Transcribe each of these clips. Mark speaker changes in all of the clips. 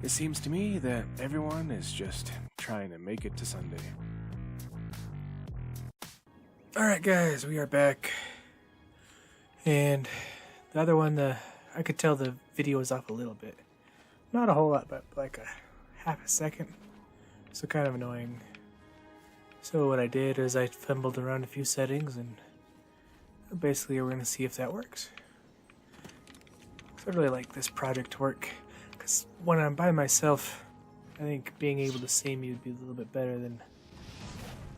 Speaker 1: It seems to me that everyone is just trying to make it to Sunday. Alright guys, we are back. And the other one, I could tell the video was off a little bit. Not a whole lot, but like a half a second. So kind of annoying. So what I did is I fumbled around a few settings and basically we're going to see if that works. So I really like this project work because when I'm by myself, I think being able to see me would be a little bit better than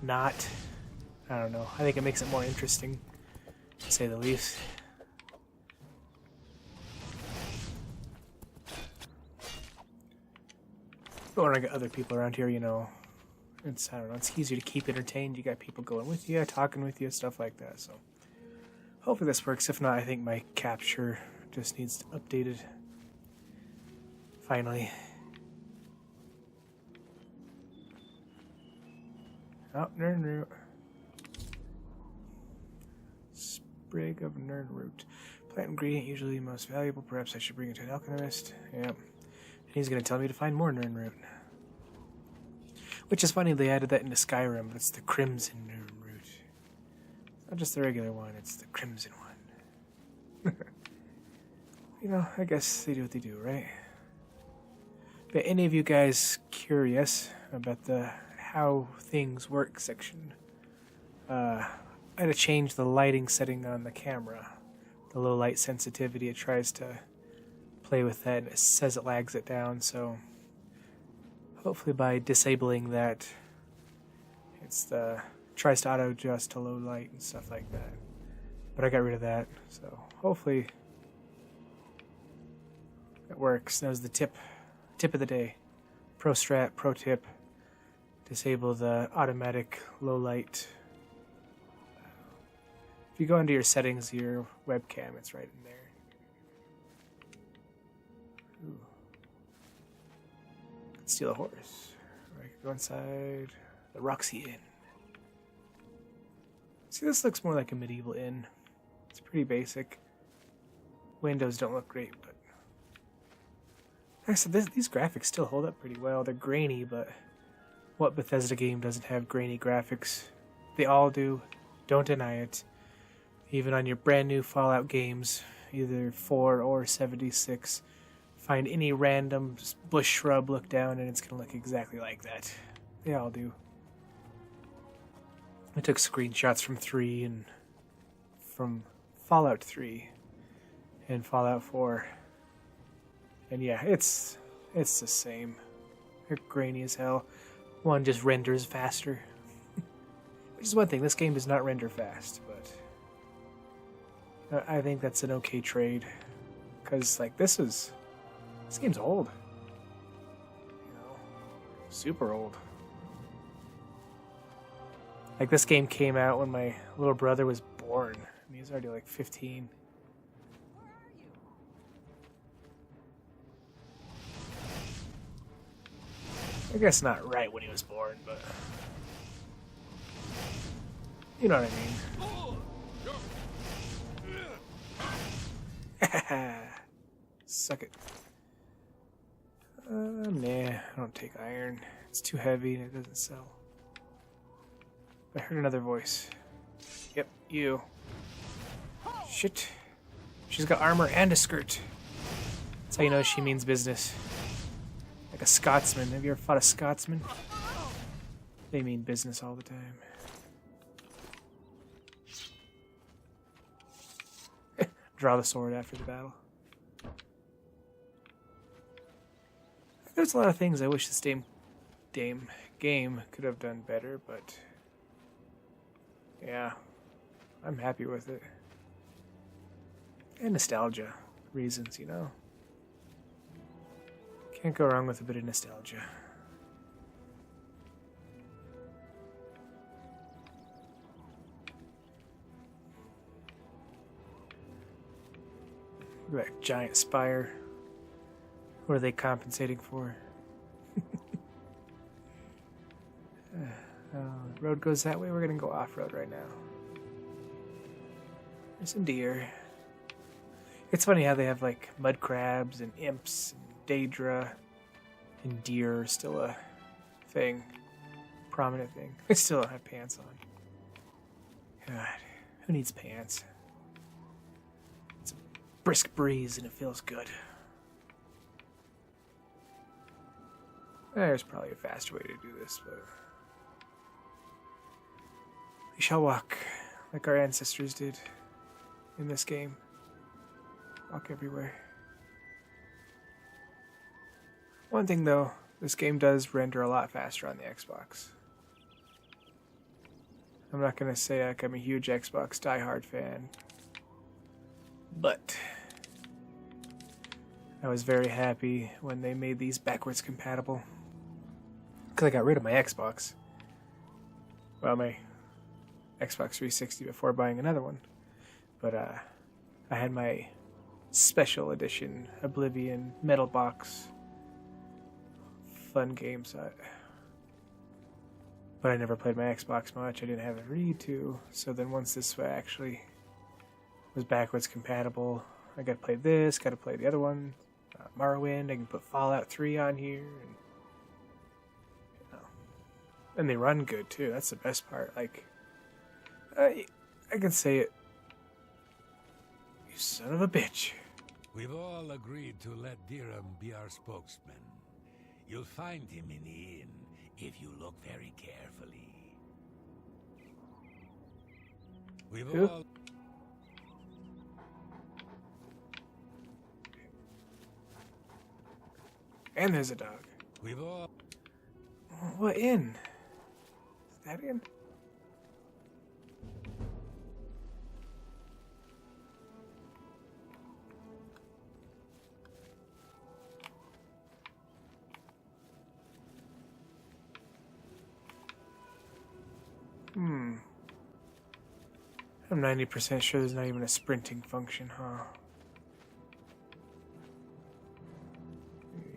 Speaker 1: not. I don't know. I think it makes it more interesting, to say the least. But when I got other people around here, you know, I don't know, it's easier to keep entertained. You got people going with you, talking with you, stuff like that. So hopefully this works. If not, I think my capture just needs to be updated. Finally. Oh, nern root. Sprig of nern root. Plant ingredient usually most valuable. Perhaps I should bring it to an alchemist. Yep. He's going to tell me to find more nern root. Which is funny, they added that into Skyrim, but it's the crimson nern root. It's not just the regular one, it's the crimson one. You know, I guess they do what they do, right? But any of you guys curious about the how things work section, I had to change the lighting setting on the camera. The low light sensitivity, it tries to play with that and it says it lags it down, so hopefully by disabling that tries to auto adjust to low light and stuff like that. But I got rid of that, so hopefully it works. That was the tip of the day. Pro tip. Disable the automatic low light. If you go into your settings, your webcam, it's right in there. Ooh. Steal a horse. I could go inside the Roxy Inn. See, this looks more like a medieval inn. It's pretty basic. Windows don't look great, but like I said, these graphics still hold up pretty well. They're grainy, but what Bethesda game doesn't have grainy graphics? They all do. Don't deny it. Even on your brand new Fallout games, either 4 or 76, find any random bush shrub, look down, and it's going to look exactly like that. They all do. I took screenshots from 3 and from Fallout 3 and Fallout 4. And yeah, it's the same. They're grainy as hell. One just renders faster. Which is one thing, this game does not render fast, but I think that's an okay trade. Because, like, this game's old. You know, super old. Like, this game came out when my little brother was born. And he was already, like, 15. I guess not right when he was born, but you know what I mean. Suck it. Nah, I don't take iron. It's too heavy and it doesn't sell. I heard another voice. Yep, you. Shit. She's got armor and a skirt. That's how you know she means business. Like a Scotsman. Have you ever fought a Scotsman? They mean business all the time. Draw the sword after the battle. There's a lot of things I wish this game could have done better, but yeah, I'm happy with it. And nostalgia reasons, you know. Can't go wrong with a bit of nostalgia. Look at that giant spire. What are they compensating for? The road goes that way. We're gonna go off-road right now. There's some deer. It's funny how they have like mud crabs and imps and Daedra. And deer are still a thing. Prominent thing. I still don't have pants on. God, who needs pants? It's a brisk breeze and it feels good. There's probably a faster way to do this, but... We shall walk like our ancestors did in this game. Walk everywhere. One thing though, this game does render a lot faster on the Xbox. I'm not gonna say like I'm a huge Xbox diehard fan, but I was very happy when they made these backwards compatible. Because I got rid of my Xbox. Well, my Xbox 360 before buying another one. But I had my special edition Oblivion metal box fun game set. But I never played my Xbox much. I didn't have a need to. So then once this actually was backwards compatible, I got to play this, got to play the other one, Morrowind. I can put Fallout 3 on here. And they run good too. That's the best part. Like, I can say it. You son of a bitch.
Speaker 2: We've all agreed to let Dirham be our spokesman. You'll find him in the inn if you look very carefully. We've
Speaker 1: Who?
Speaker 2: all...
Speaker 1: And there's a dog.
Speaker 2: We've all...
Speaker 1: What inn? Is that in? I'm 90% sure there's not even a sprinting function, huh?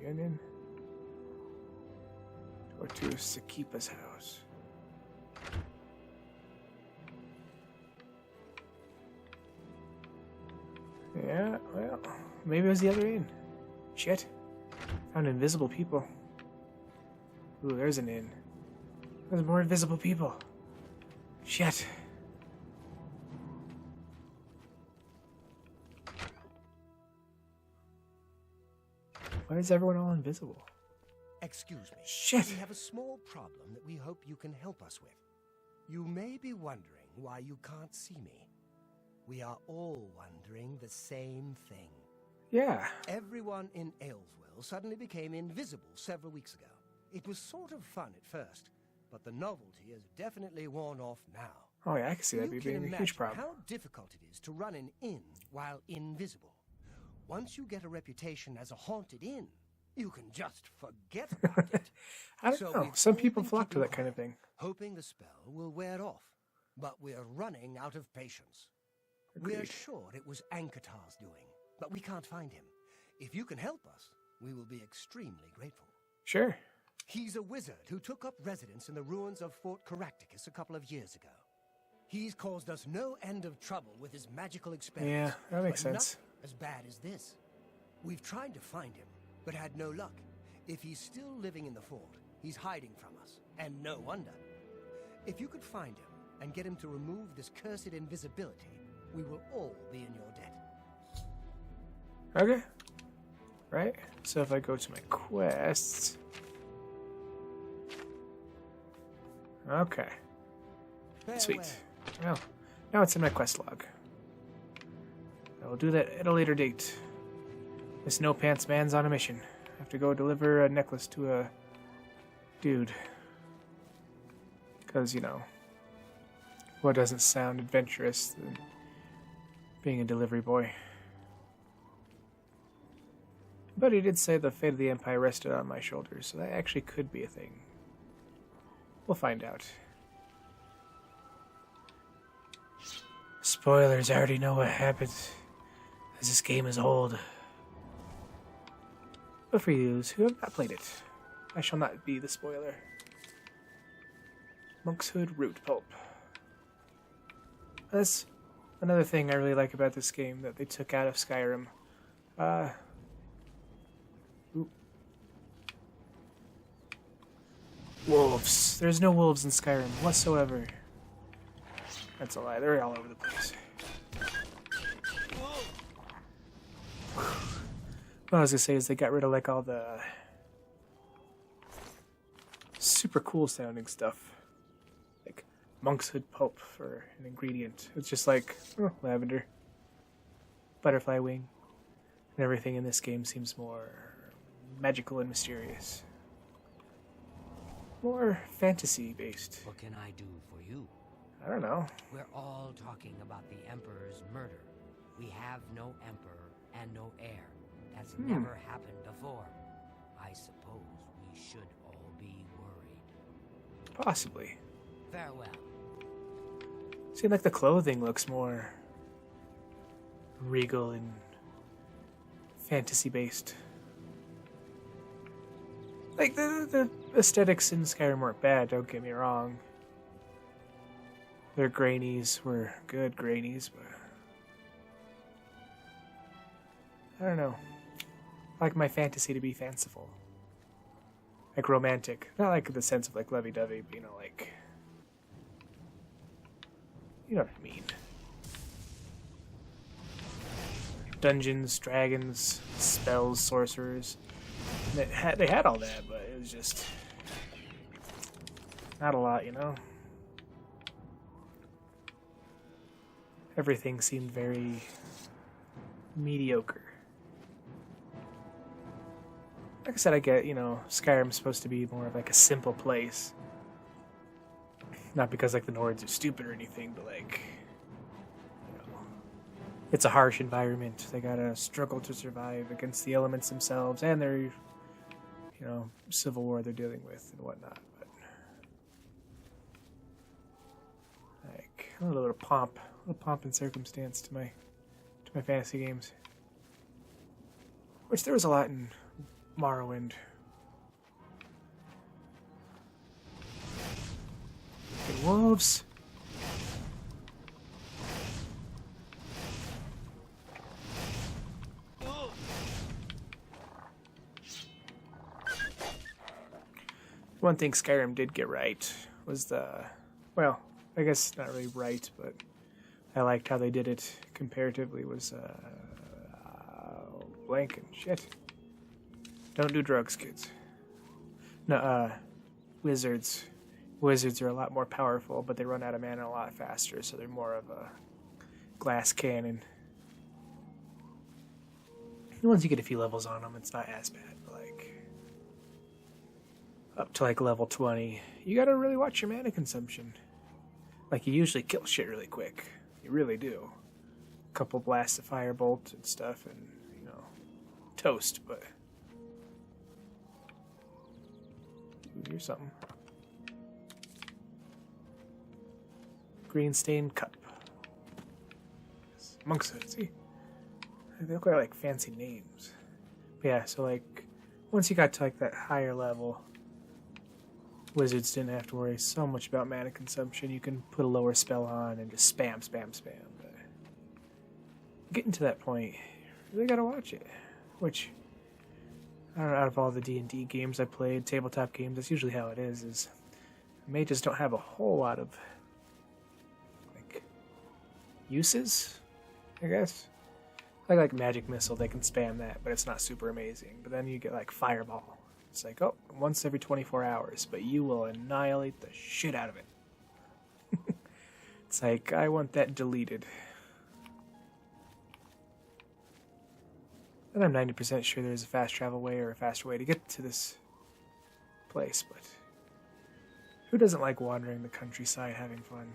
Speaker 1: Get in. Or to Sakipa's house. Yeah, well, maybe it was the other inn. Shit. Found invisible people. Ooh, there's an inn. There's more invisible people. Shit. Why is everyone all invisible?
Speaker 3: Excuse me.
Speaker 1: Shit.
Speaker 3: We have a small problem that we hope you can help us with. You may be wondering why you can't see me. We are all wondering the same thing.
Speaker 1: Yeah.
Speaker 3: Everyone in Aylesville suddenly became invisible several weeks ago. It was sort of fun at first, but the novelty has definitely worn off now.
Speaker 1: Oh yeah, I can see that
Speaker 3: You
Speaker 1: being
Speaker 3: can
Speaker 1: a huge
Speaker 3: imagine
Speaker 1: problem.
Speaker 3: how difficult it is to run an inn while invisible. Once you get a reputation as a haunted inn, you can just forget about it.
Speaker 1: I don't
Speaker 3: So
Speaker 1: know.
Speaker 3: we've
Speaker 1: Some
Speaker 3: all
Speaker 1: people
Speaker 3: been
Speaker 1: flock to
Speaker 3: keeping
Speaker 1: that kind of
Speaker 3: quiet,
Speaker 1: thing.
Speaker 3: hoping the spell will wear off. But we're running out of patience. We're
Speaker 1: Agreed.
Speaker 3: sure it was Ankatar's doing, but we can't find him. If you can help us, we will be extremely grateful.
Speaker 1: Sure.
Speaker 3: He's a wizard who took up residence in the ruins of Fort Caractacus a couple of years ago. He's caused us no end of trouble with his magical experiments.
Speaker 1: Yeah, that makes
Speaker 3: but
Speaker 1: sense.
Speaker 3: Not as bad as this. We've tried to find him, but had no luck. If he's still living in the fort, he's hiding from us, and no wonder. If you could find him and get him to remove this cursed invisibility, we will all be in your debt.
Speaker 1: Okay. Right? So if I go to my quests... Okay. Sweet.
Speaker 3: Farewell.
Speaker 1: Well, now it's in my quest log. I will do that at a later date. This No Pants Man's on a mission. I have to go deliver a necklace to a dude. Because, you know, what doesn't sound adventurous than being a delivery boy? But he did say the fate of the Empire rested on my shoulders, so that actually could be a thing. We'll find out. Spoilers, I already know what happens, as this game is old. But for yous who have not played it, I shall not be the spoiler. Monk's Hood Root Pulp. That's another thing I really like about this game that they took out of Skyrim. Wolves. There's no wolves in Skyrim whatsoever. That's a lie. They're all over the place. What I was gonna say is they got rid of like all the super cool sounding stuff. Like monk's hood pulp for an ingredient. It's just like lavender, butterfly wing, and everything in this game seems more magical and mysterious. More fantasy based.
Speaker 4: What can I do for you?
Speaker 1: I don't know.
Speaker 4: We're all talking about the Emperor's murder. We have no Emperor and no heir. That's never happened before. I suppose we should all be worried.
Speaker 1: Possibly.
Speaker 4: Farewell.
Speaker 1: Seems like the clothing looks more regal and fantasy based. Like the aesthetics in Skyrim weren't bad, don't get me wrong. Their grainies were good grainies, but I don't know. I like my fantasy to be fanciful. Like romantic. Not like in the sense of like lovey-dovey, but like you know what I mean. Dungeons, dragons, spells, sorcerers. They had all that, but it was just not a lot, Everything seemed very mediocre. Like I said, I get, Skyrim's supposed to be more of like a simple place. Not because like the Nords are stupid or anything, but like, it's a harsh environment. They gotta struggle to survive against the elements themselves and their, civil war they're dealing with and whatnot. But like a little pomp and circumstance to my fantasy games, which there was a lot in Morrowind. Fucking wolves. One thing Skyrim did get right was well, I guess not really right, but I liked how they did it comparatively was, blank and shit. Don't do drugs, kids. No, wizards. Wizards are a lot more powerful, but they run out of mana a lot faster, so they're more of a glass cannon. Once you get a few levels on them, it's not as bad, but like up to like level 20, you gotta really watch your mana consumption. Like you usually kill shit really quick. You really do. A couple blasts of firebolt and stuff and, toast, but ooh, here's something. Green stained cup. Monk's hood, see? They look like fancy names. But yeah, so like once you got to like that higher level, wizards didn't have to worry so much about mana consumption. You can put a lower spell on and just spam. But getting to that point, you really gotta watch it. Which, I don't know, out of all the D&D games I played, tabletop games, that's usually how it is mages don't have a whole lot of like uses, I guess. Like magic missile, they can spam that, but it's not super amazing. But then you get like fireball. It's like, once every 24 hours, but you will annihilate the shit out of it. It's like, I want that deleted. And I'm 90% sure there's a fast travel way or a faster way to get to this place, but who doesn't like wandering the countryside having fun?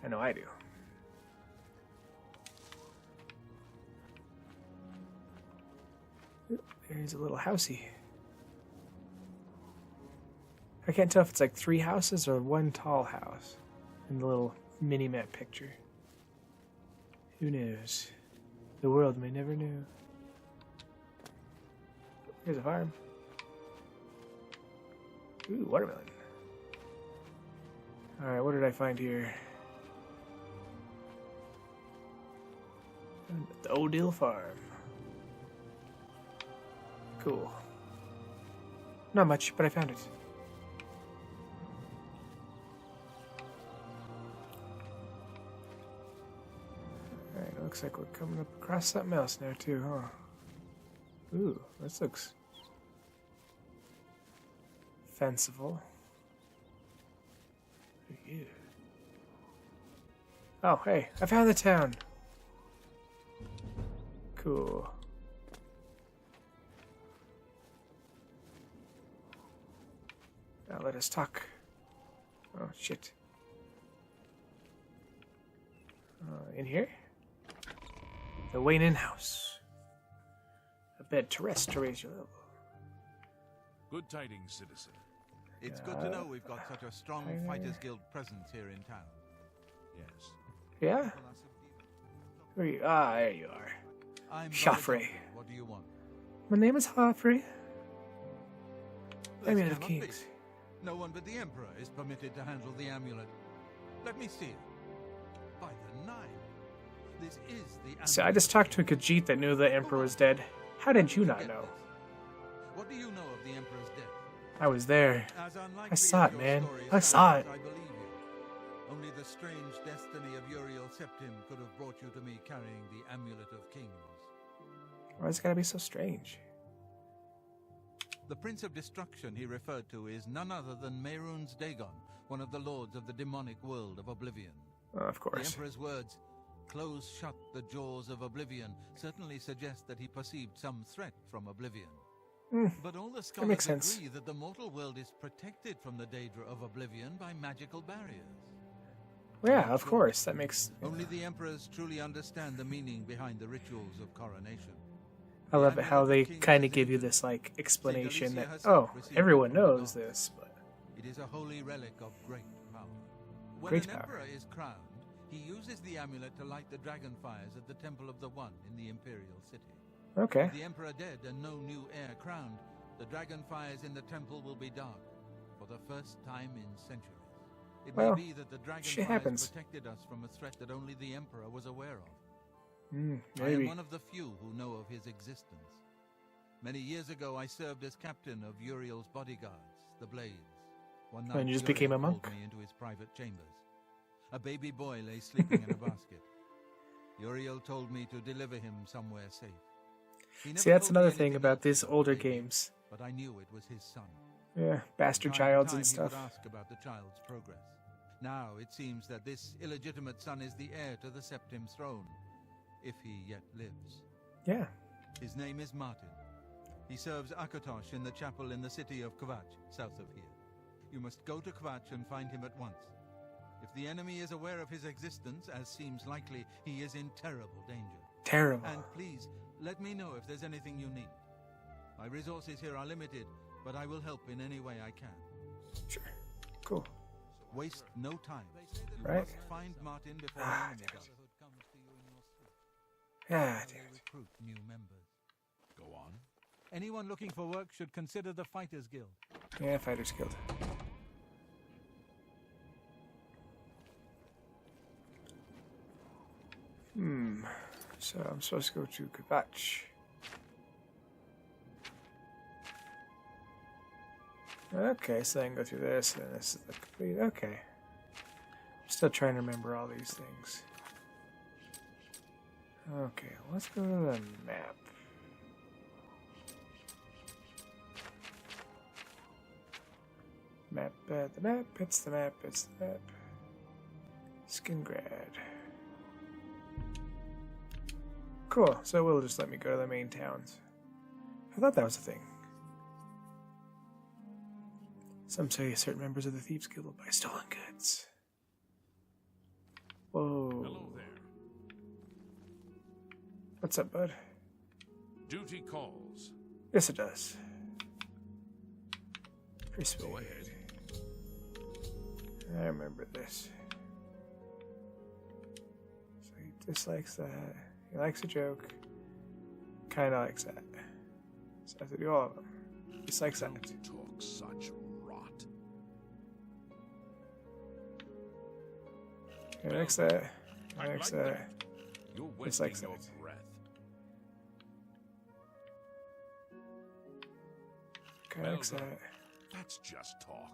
Speaker 1: I know I do. There's a little housey. I can't tell if it's like 3 houses or one tall house in the little mini-map picture. Who knows? The world may never know. Here's a farm. Ooh, watermelon. Alright, what did I find here? The Odile Farm. Cool. Not much, but I found it. Alright, it looks like we're coming up across something else now too, huh? Ooh, this looks fanciful. Yeah. Oh, hey, I found the town. Cool. Now let us talk. Oh, shit. In here? The Wayne Inn House. A bed to rest to raise your level.
Speaker 5: Good tidings, citizen.
Speaker 6: It's good to know we've got such a strong Fighters Guild presence here in town.
Speaker 5: Yes.
Speaker 1: Yeah? Who are you? Ah, there you are.
Speaker 6: I'm
Speaker 1: Joffrey.
Speaker 6: What do you want?
Speaker 1: My name is Joffrey.
Speaker 6: This
Speaker 1: Amulet of
Speaker 6: cannot be.
Speaker 1: Kings.
Speaker 6: No one but the Emperor is permitted to handle the amulet. Let me see it. By the Nine. This is the amulet.
Speaker 1: So I just talked to a Khajiit that knew the Emperor was dead. How did you not
Speaker 6: Get
Speaker 1: know?
Speaker 6: this. What do you know of the Emperor's death?
Speaker 1: I was there.
Speaker 6: As unlikely
Speaker 1: I saw
Speaker 6: as
Speaker 1: it,
Speaker 6: your
Speaker 1: man.
Speaker 6: story
Speaker 1: I saw
Speaker 6: sounds,
Speaker 1: it.
Speaker 6: I believe you. Only the strange destiny of Uriel Septim could have brought you to me carrying the Amulet of Kings.
Speaker 1: Why is it gotta be so strange?
Speaker 6: The Prince of Destruction he referred to is none other than Mehrunes Dagon, one of the lords of the demonic world of Oblivion.
Speaker 1: Oh, of
Speaker 6: The
Speaker 1: course.
Speaker 6: Emperor's words, "Close shut the jaws of Oblivion," certainly suggest that he perceived some threat from Oblivion. But all the
Speaker 1: makes
Speaker 6: scholars
Speaker 1: sense.
Speaker 6: agree that the mortal world is protected from the daedra of Oblivion by magical barriers.
Speaker 1: Yeah, of course. That makes...
Speaker 6: Only the emperors truly understand the meaning behind the rituals of coronation.
Speaker 1: I love it how they kind of give you this, like, explanation that, oh, everyone knows this, but...
Speaker 6: It is a holy relic of great power. When
Speaker 1: Great
Speaker 6: an
Speaker 1: power.
Speaker 6: emperor is crowned, he uses the amulet to light the dragon fires at the Temple of the One in the Imperial City.
Speaker 1: Okay.
Speaker 6: With the emperor dead and no new heir crowned, the dragon fires in the temple will be dark for the first time in centuries. It
Speaker 1: Well,
Speaker 6: may be that the dragon
Speaker 1: shit
Speaker 6: fires
Speaker 1: happens.
Speaker 6: protected us from a threat that only the emperor was aware of. I am
Speaker 1: Maybe.
Speaker 6: one of the few who know of his existence. Many years ago, I served as captain of Uriel's bodyguards, the Blades. One night,
Speaker 1: And you just
Speaker 6: Uriel
Speaker 1: became a
Speaker 6: called
Speaker 1: monk?
Speaker 6: me into his private chambers. A baby boy lay sleeping in a basket. Uriel told me to deliver him somewhere safe. He never
Speaker 1: See, that's
Speaker 6: told me
Speaker 1: another thing
Speaker 6: anything
Speaker 1: about
Speaker 6: else
Speaker 1: these
Speaker 6: about
Speaker 1: older
Speaker 6: the baby,
Speaker 1: games.
Speaker 6: but I knew it was his son.
Speaker 1: Yeah, bastard
Speaker 6: From time to
Speaker 1: childs
Speaker 6: time,
Speaker 1: and
Speaker 6: he would
Speaker 1: stuff.
Speaker 6: ask about the child's progress. Now it seems that this illegitimate son is the heir to the Septim throne, if he yet lives.
Speaker 1: Yeah.
Speaker 6: His name is Martin. He serves Akatosh in the chapel in the city of Kvatch, south of here. You must go to Kvatch and find him at once. If the enemy is aware of his existence, as seems likely, he is in terrible danger.
Speaker 1: Terrible.
Speaker 6: And please, let me know if there's anything you need. My resources here are limited, but I will help in any way I can.
Speaker 1: Sure. Cool.
Speaker 6: Waste no time. You
Speaker 1: Right.
Speaker 6: must find Martin before the enemy brotherhood comes to you in your sleep.
Speaker 1: Ah,
Speaker 6: They
Speaker 1: damn it.
Speaker 6: recruit new members.
Speaker 5: Go on.
Speaker 6: Anyone looking for work should consider the Fighters Guild.
Speaker 1: Yeah, Fighters Guild. So I'm supposed to go to Kvatch. Okay, so I can go through this, and this is the complete. Okay. I'm still trying to remember all these things. Okay, let's go to the map. Map, the map, it's the map, it's the map. Skingrad. Cool, so it will just let me go to the main towns. I thought that was a thing. Some say certain members of the Thieves Guild will buy stolen goods. Whoa.
Speaker 5: Hello there.
Speaker 1: What's up, bud?
Speaker 5: Duty calls.
Speaker 1: Yes, it does. Persuade.
Speaker 5: Go ahead.
Speaker 1: I remember this. So he dislikes that. He likes a joke. Kinda likes that. So I have to do all of them. Dislikes that.
Speaker 5: Don't talk such rot.
Speaker 1: He likes that. He
Speaker 5: I
Speaker 1: likes
Speaker 5: like
Speaker 1: that.
Speaker 5: You're
Speaker 1: It's
Speaker 5: wasting
Speaker 1: like
Speaker 5: your
Speaker 1: that.
Speaker 5: breath.
Speaker 1: Kayaks
Speaker 5: Well
Speaker 1: at.
Speaker 5: done. That's just talk.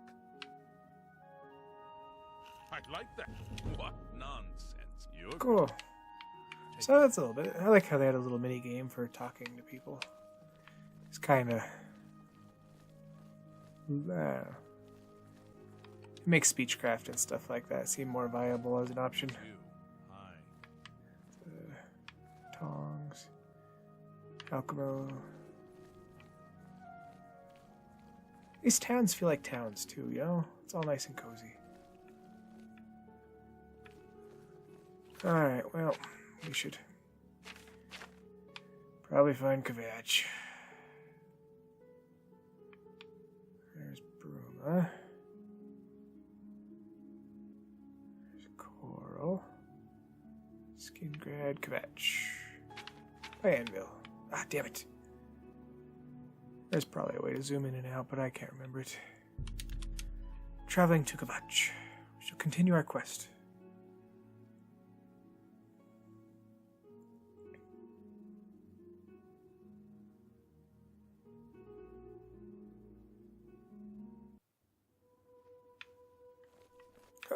Speaker 5: I like that. What nonsense. You're
Speaker 1: Cool. So that's a little bit. I like how they had a little mini game for talking to people. It's kind of. Makes speechcraft and stuff like that seem more viable as an option.
Speaker 5: you. Hi.
Speaker 1: Tongs. Alchemo. These towns feel like towns too, you know? It's all nice and cozy. Alright, well, we should probably find Kvatch. There's Bruma. There's Coral. Skingrad, Kvatch. Anvil. Ah, damn it. There's probably a way to zoom in and out, but I can't remember it. Traveling to Kvatch. We shall continue our quest.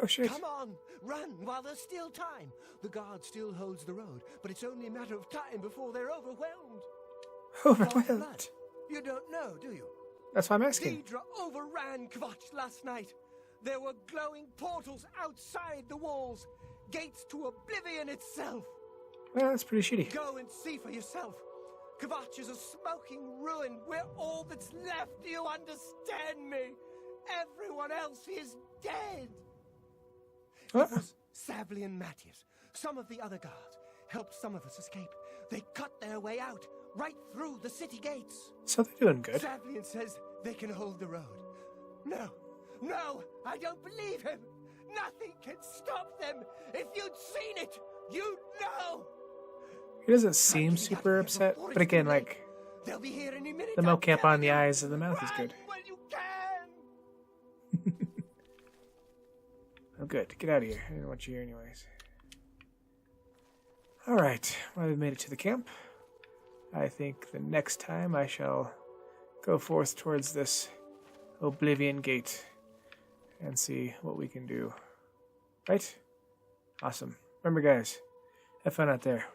Speaker 1: Oh shit.
Speaker 3: Come on, run while there's still time. The guard still holds the road, but it's only a matter of time before they're overwhelmed.
Speaker 1: Overwhelmed.
Speaker 3: You don't know, do you?
Speaker 1: That's why I'm asking.
Speaker 3: Deidre overran Kvatch last night. There were glowing portals outside the walls, gates to Oblivion itself.
Speaker 1: Well, that's pretty shitty.
Speaker 3: Go and see for yourself. Kvatch is a smoking ruin. We're all that's left. Do you understand me? Everyone else is dead.
Speaker 1: What?
Speaker 3: It was Savli and Matthias. Some of the other guards helped some of us escape. They cut their way out, right through the city gates.
Speaker 1: So they're doing good.
Speaker 3: Savlian says they can hold the road. No, I don't believe him. Nothing can stop them. If you'd seen it, you'd know.
Speaker 1: He doesn't seem super upset, but again, like,
Speaker 3: They'll be here any minute.
Speaker 1: the milk cap on the eyes and the mouth is
Speaker 3: Run
Speaker 1: good.
Speaker 3: when you can.
Speaker 1: Oh, good. Get out of here. I didn't want you here anyways. Alright, well, we've made it to the camp. I think the next time I shall go forth towards this Oblivion gate and see what we can do. Right? Awesome. Remember, guys, have fun out there.